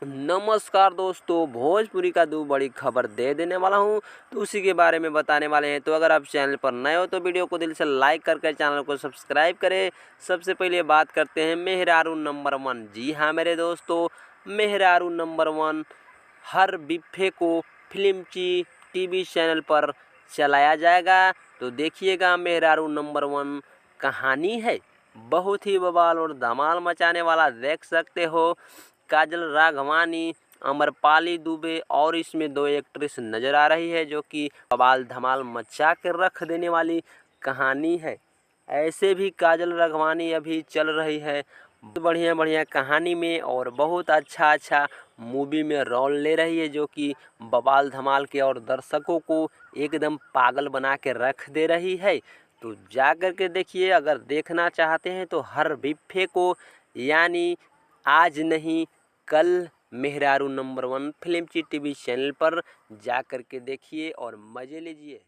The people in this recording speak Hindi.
नमस्कार दोस्तों, भोजपुरी का दो बड़ी खबर दे देने वाला हूं, तो उसी के बारे में बताने वाले हैं। तो अगर आप चैनल पर नए हो तो वीडियो को दिल से लाइक करके चैनल को सब्सक्राइब करें। सबसे पहले बात करते हैं मेहरारू नंबर 1। जी हाँ मेरे दोस्तों, मेहरारू नंबर 1 हर बिफ़े को फिल्म की टीवी चैनल पर चलाया जाएगा। तो देखिएगा, मेहरारू नंबर 1 कहानी है बहुत ही बवाल और धमाल मचाने वाला। देख सकते हो, काजल राघवानी, अमरपाली दुबे और इसमें 2 एक्ट्रेस नज़र आ रही है, जो कि बवाल धमाल मचा के रख देने वाली कहानी है। ऐसे भी काजल राघवानी अभी चल रही है बढ़िया बढ़िया कहानी में, और बहुत अच्छा मूवी में रोल ले रही है, जो कि बवाल धमाल के और दर्शकों को एकदम पागल बना के रख दे रही है। तो जा कर के देखिए, अगर देखना चाहते हैं तो हर बिफ़े को, यानी आज नहीं कल, मेहरारू नंबर 1 फिल्म की टीवी चैनल पर जा कर के देखिए और मज़े लीजिए।